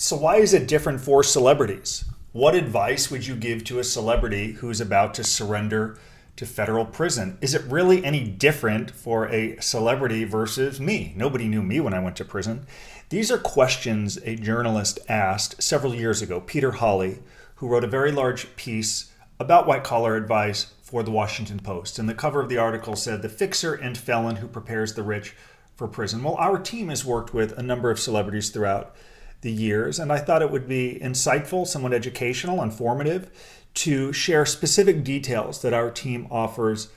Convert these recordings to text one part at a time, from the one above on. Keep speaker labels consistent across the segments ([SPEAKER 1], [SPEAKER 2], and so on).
[SPEAKER 1] So why is it different for celebrities? What advice would you give to a celebrity who's about to surrender to federal prison? Is it really any different for a celebrity versus me? Nobody knew me when I went to prison. These are questions a journalist asked several years ago, Peter Hawley, who wrote a very large piece about white-collar advice for the Washington Post. And the cover of the article said, "The fixer and felon who prepares the rich for prison." Well, our team has worked with a number of celebrities throughout the years, and I thought it would be insightful, somewhat educational, informative, to share specific details that our team offers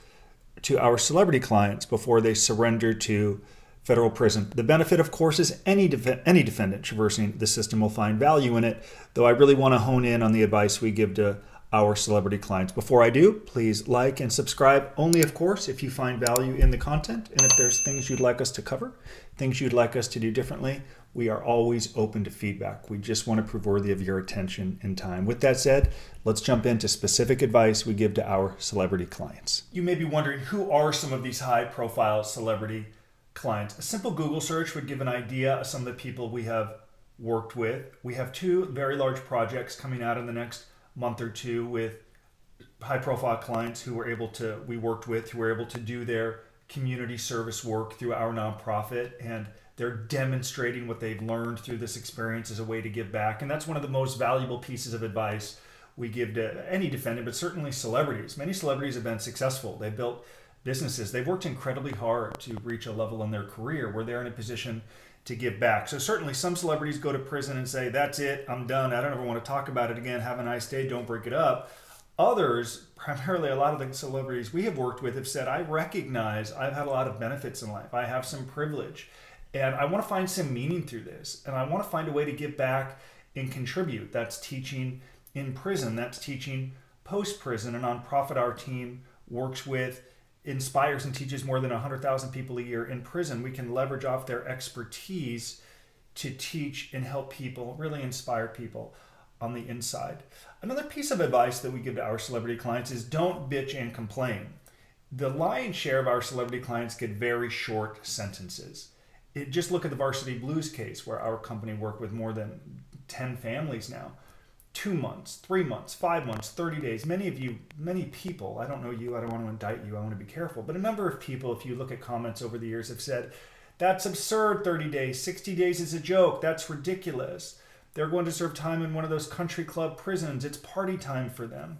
[SPEAKER 1] to our celebrity clients before they surrender to federal prison. The benefit, of course, is any defendant traversing the system will find value in it, though I really want to hone in on the advice we give to our celebrity clients. Before I do, please like and subscribe, only, of course, if you find value in the content, and if there's things you'd like us to cover, things you'd like us to do differently. We are always open to feedback. We just want to prove worthy of your attention and time. With that said, let's jump into specific advice we give to our celebrity clients. You may be wondering, who are some of these high-profile celebrity clients? A simple Google search would give an idea of some of the people we have worked with. We have two very large projects coming out in the next month or two with high-profile clients who we worked with, who were able to do their community service work through our nonprofit, and they're demonstrating what they've learned through this experience as a way to give back. And that's one of the most valuable pieces of advice we give to any defendant, but certainly celebrities. Many celebrities have been successful. They've built businesses. They've worked incredibly hard to reach a level in their career where they're in a position to give back. So certainly some celebrities go to prison and say, that's it, I'm done. I don't ever want to talk about it again. Have a nice day. Don't break it up. Others, primarily a lot of the celebrities we have worked with, have said, I recognize I've had a lot of benefits in life. I have some privilege. And I want to find some meaning through this. And I want to find a way to give back and contribute. That's teaching in prison. That's teaching post-prison. A nonprofit our team works with inspires and teaches more than 100,000 people a year in prison. We can leverage off their expertise to teach and help people, really inspire people on the inside. Another piece of advice that we give to our celebrity clients is don't bitch and complain. The lion's share of our celebrity clients get very short sentences. Just look at the Varsity Blues case, where our company worked with more than 10 families now. 2 months, 3 months, 5 months, 30 days. Many people, I don't know you, I don't want to indict you, I want to be careful, but a number of people, if you look at comments over the years, have said, that's absurd, 30 days, 60 days is a joke, that's ridiculous. They're going to serve time in one of those country club prisons. It's party time for them.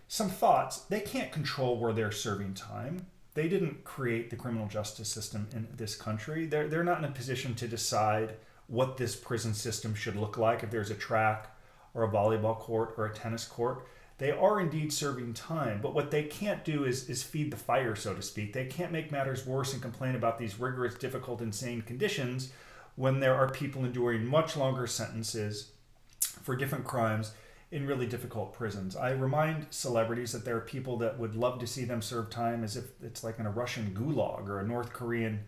[SPEAKER 1] Some thoughts. They can't control where they're serving time. They didn't create the criminal justice system in this country. They're not in a position to decide what this prison system should look like, if there's a track or a volleyball court or a tennis court. They are indeed serving time, but what they can't do is feed the fire, so to speak. They can't make matters worse and complain about these rigorous, difficult, insane conditions when there are people enduring much longer sentences for different crimes in really difficult prisons. I remind celebrities that there are people that would love to see them serve time as if it's like in a Russian gulag or a North Korean,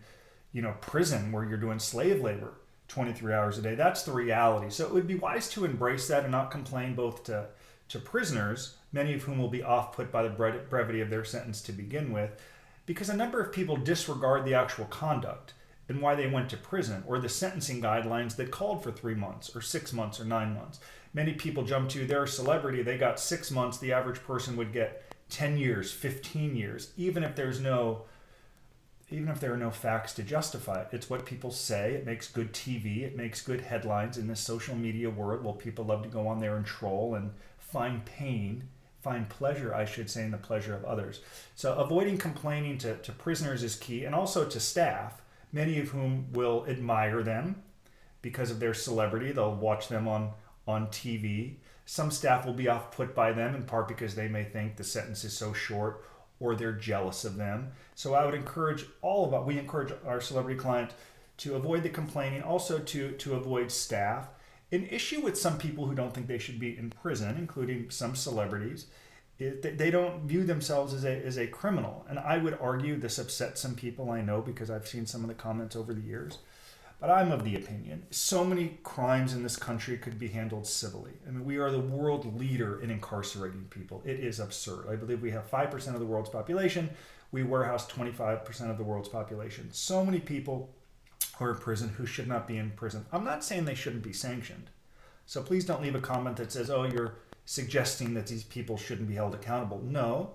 [SPEAKER 1] prison where you're doing slave labor 23 hours a day. That's the reality. So it would be wise to embrace that and not complain both to prisoners, many of whom will be off-put by the brevity of their sentence to begin with, because a number of people disregard the actual conduct and why they went to prison, or the sentencing guidelines that called for 3 months or 6 months or 9 months. Many people jump to their celebrity. They got 6 months. The average person would get 10 years, 15 years, even if there are no facts to justify it. It's what people say. It makes good TV. It makes good headlines in this social media world. Well, people love to go on there and troll and find pleasure, I should say, in the pleasure of others. So avoiding complaining to prisoners is key, and also to staff, many of whom will admire them because of their celebrity. They'll watch them on TV. Some staff will be off-put by them, in part because they may think the sentence is so short, or they're jealous of them. So I would encourage we encourage our celebrity client to avoid the complaining, also to avoid staff. An issue with some people who don't think they should be in prison, including some celebrities, is that they don't view themselves as a criminal. And I would argue this upsets some people, I know, because I've seen some of the comments over the years. But I'm of the opinion, so many crimes in this country could be handled civilly. I mean, we are the world leader in incarcerating people. It is absurd. I believe we have 5% of the world's population. We warehouse 25% of the world's population. So many people who are in prison who should not be in prison. I'm not saying they shouldn't be sanctioned. So please don't leave a comment that says, oh, you're suggesting that these people shouldn't be held accountable. No,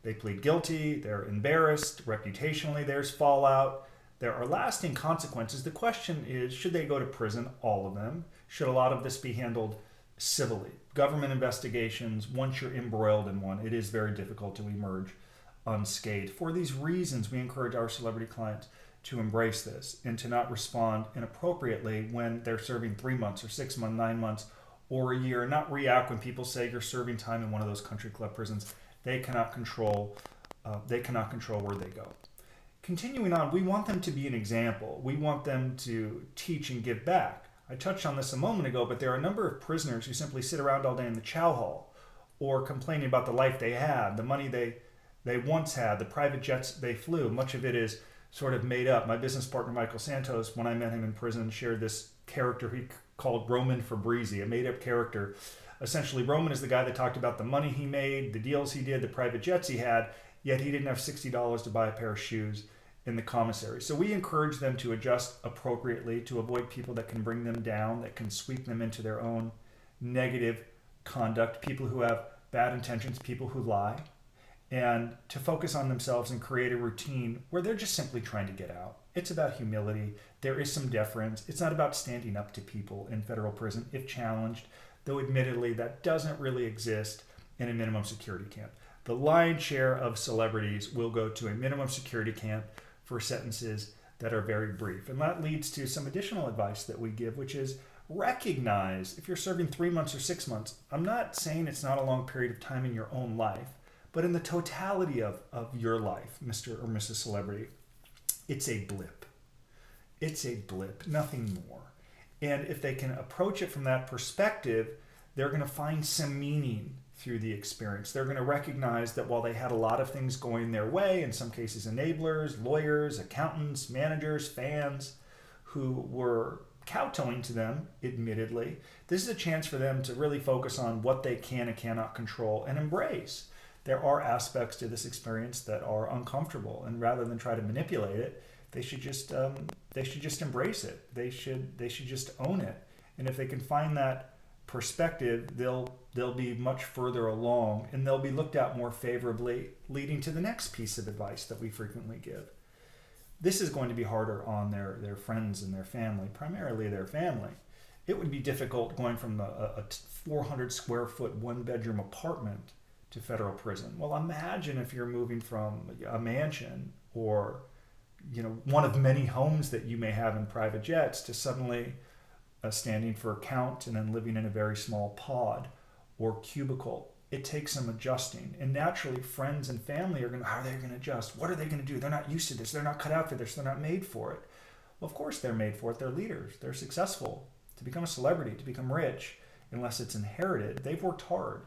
[SPEAKER 1] they plead guilty, they're embarrassed, reputationally there's fallout, there are lasting consequences. The question is, should they go to prison, all of them? Should a lot of this be handled civilly? Government investigations, once you're embroiled in one, it is very difficult to emerge unscathed. For these reasons, we encourage our celebrity clients to embrace this and to not respond inappropriately when they're serving 3 months or 6 months, 9 months, or a year, and not react when people say you're serving time in one of those country club prisons. They cannot control where they go. Continuing on, we want them to be an example. We want them to teach and give back. I touched on this a moment ago, but there are a number of prisoners who simply sit around all day in the chow hall or complaining about the life they had, the money they once had, the private jets they flew. Much of it is sort of made up. My business partner, Michael Santos, when I met him in prison, shared this character he called Roman Fabrizi, a made-up character. Essentially, Roman is the guy that talked about the money he made, the deals he did, the private jets he had, yet he didn't have $60 to buy a pair of shoes in the commissary. So we encourage them to adjust appropriately, to avoid people that can bring them down, that can sweep them into their own negative conduct, people who have bad intentions, people who lie, and to focus on themselves and create a routine where they're just simply trying to get out. It's about humility. There is some deference. It's not about standing up to people in federal prison if challenged, though admittedly that doesn't really exist in a minimum security camp. The lion's share of celebrities will go to a minimum security camp for sentences that are very brief. And that leads to some additional advice that we give, which is recognize if you're serving 3 months or 6 months. I'm not saying it's not a long period of time in your own life, but in the totality of your life, Mr. or Mrs. Celebrity, it's a blip. It's a blip, nothing more. And if they can approach it from that perspective, they're going to find some meaning through the experience. They're going to recognize that while they had a lot of things going their way, in some cases enablers, lawyers, accountants, managers, fans, who were kowtowing to them, admittedly, this is a chance for them to really focus on what they can and cannot control and embrace. There are aspects to this experience that are uncomfortable, and rather than try to manipulate it, they should just embrace it. They should just own it. And if they can find that perspective, they'll be much further along, and they'll be looked at more favorably, leading to the next piece of advice that we frequently give. This is going to be harder on their friends and their family, primarily their family. It would be difficult going from a 400 square foot 1-bedroom apartment to federal prison. Well, imagine if you're moving from a mansion or one of many homes that you may have in private jets to suddenly standing for account and then living in a very small pod or cubicle. It takes some adjusting, and naturally friends and family are going to, how are they going to adjust? What are they going to do? They're not used to this. They're not cut out for this. They're not made for it. Well, of course they're made for it. They're leaders. They're successful. To become a celebrity, to become rich, unless it's inherited, they've worked hard.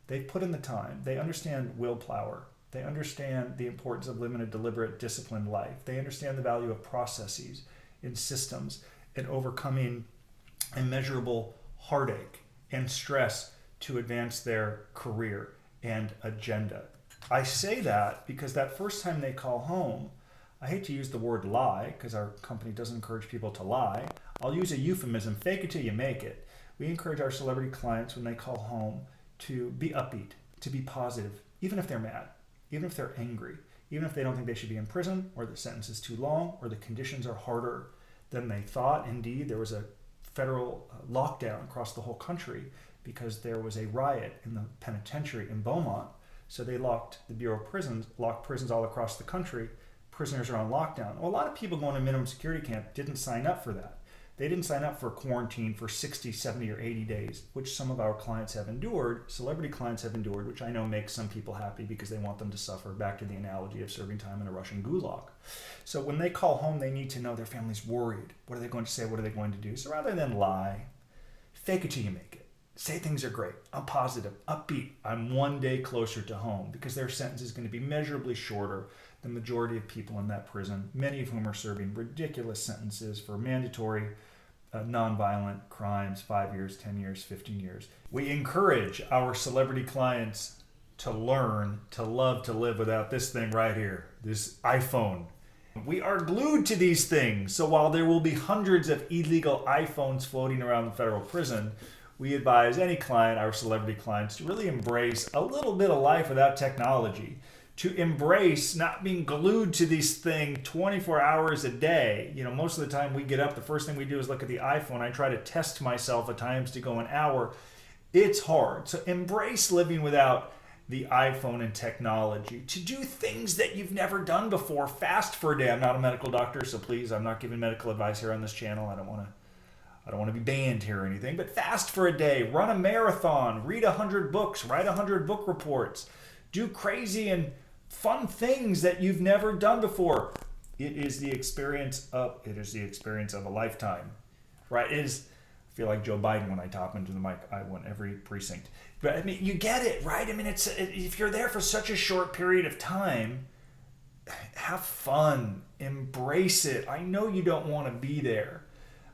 [SPEAKER 1] They've put in the time. They understand willpower. They understand the importance of living a deliberate, disciplined life. They understand the value of processes and systems and overcoming immeasurable heartache and stress to advance their career and agenda. I say that because that first time they call home, I hate to use the word lie because our company doesn't encourage people to lie. I'll use a euphemism, fake it till you make it. We encourage our celebrity clients when they call home to be upbeat, to be positive, even if they're mad, even if they're angry, even if they don't think they should be in prison, or the sentence is too long, or the conditions are harder than they thought. Indeed, there was a federal lockdown across the whole country because there was a riot in the penitentiary in Beaumont. So they locked the Bureau of Prisons, locked prisons all across the country. Prisoners are on lockdown. Well, a lot of people going to minimum security camp didn't sign up for that. They didn't sign up for quarantine for 60, 70, or 80 days, which some of our clients have endured, celebrity clients have endured, which I know makes some people happy because they want them to suffer, back to the analogy of serving time in a Russian gulag. So when they call home, they need to know their family's worried. What are they going to say? What are they going to do? So rather than lie, fake it till you make it. Say things are great. I'm positive, upbeat. I'm one day closer to home, because their sentence is going to be measurably shorter than the majority of people in that prison, many of whom are serving ridiculous sentences for mandatory nonviolent crimes, 5 years, 10 years, 15 years. We encourage our celebrity clients to learn to love to live without this thing right here, this iPhone. We are glued to these things. So while there will be hundreds of illegal iPhones floating around the federal prison, we advise any client, our celebrity clients, to really embrace a little bit of life without technology, to embrace not being glued to this thing 24 hours a day. You know, most of the time we get up, the first thing we do is look at the iPhone. I try to test myself at times to go an hour. It's hard. So embrace living without the iPhone and technology, to do things that you've never done before. Fast for a day. I'm not a medical doctor, so please, I'm not giving medical advice here on this channel. I don't want to be banned here or anything, but fast for a day, run a marathon, read 100 books, write 100 book reports, do crazy and fun things that you've never done before. It is the experience of a lifetime, right? I feel like Joe Biden when I talk into the mic. I want every precinct. But I mean, you get it, right? I mean, if you're there for such a short period of time, have fun, embrace it. I know you don't want to be there.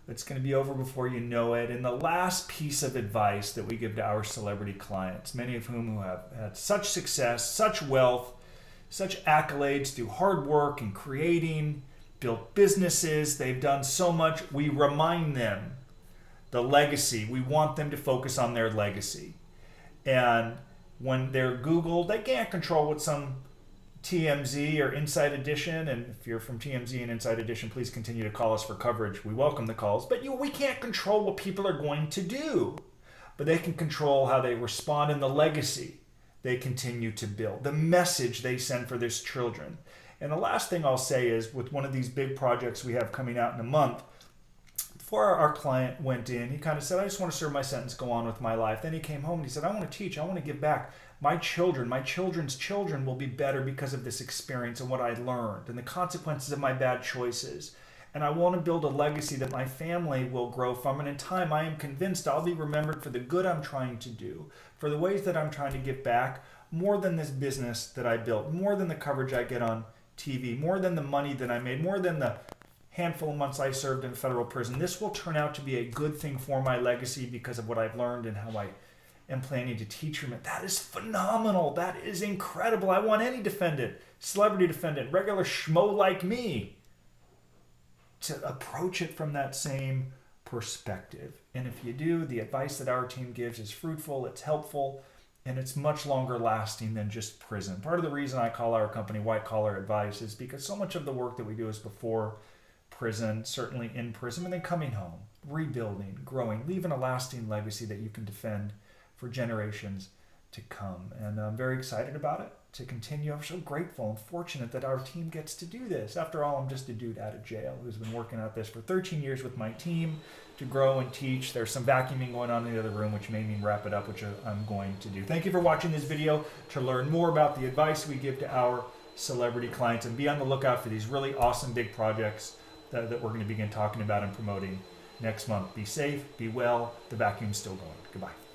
[SPEAKER 1] It's going to be over before you know it. And the last piece of advice that we give to our celebrity clients, many of whom who have had such success, such wealth, such accolades through hard work and creating, built businesses, they've done so much, we remind them the legacy. We want them to focus on their legacy. And when they're Googled, they can't control what some TMZ or Inside Edition, and if you're from TMZ and Inside Edition, please continue to call us for coverage. We welcome the calls, but we can't control what people are going to do. But they can control how they respond in the legacy they continue to build, the message they send for their children. And the last thing I'll say is, with one of these big projects we have coming out in a month, before our client went in, he kind of said, I just want to serve my sentence, go on with my life. Then he came home and he said, I want to teach, I want to give back. My children's children will be better because of this experience and what I learned and the consequences of my bad choices. And I want to build a legacy that my family will grow from. And in time, I am convinced I'll be remembered for the good I'm trying to do, for the ways that I'm trying to give back, more than this business that I built, more than the coverage I get on TV, more than the money that I made, more than the handful of months I served in federal prison. This will turn out to be a good thing for my legacy because of what I've learned and how I am planning to teach from it. That is phenomenal. That is incredible. I want any defendant, celebrity defendant, regular schmo like me, to approach it from that same perspective. And if you do, the advice that our team gives is fruitful, it's helpful, and it's much longer lasting than just prison. Part of the reason I call our company White Collar Advice is because so much of the work that we do is before prison, certainly in prison, and then coming home, rebuilding, growing, leaving a lasting legacy that you can defend for generations to come. And I'm very excited about it, to continue. I'm so grateful and fortunate that our team gets to do this. After all, I'm just a dude out of jail who's been working at this for 13 years with my team to grow and teach. There's some vacuuming going on in the other room, which made me wrap it up, which I'm going to do. Thank you for watching this video. To learn more about the advice we give to our celebrity clients, and be on the lookout for these really awesome big projects that we're going to begin talking about and promoting next month. Be safe, be well. The vacuum's still going. Goodbye.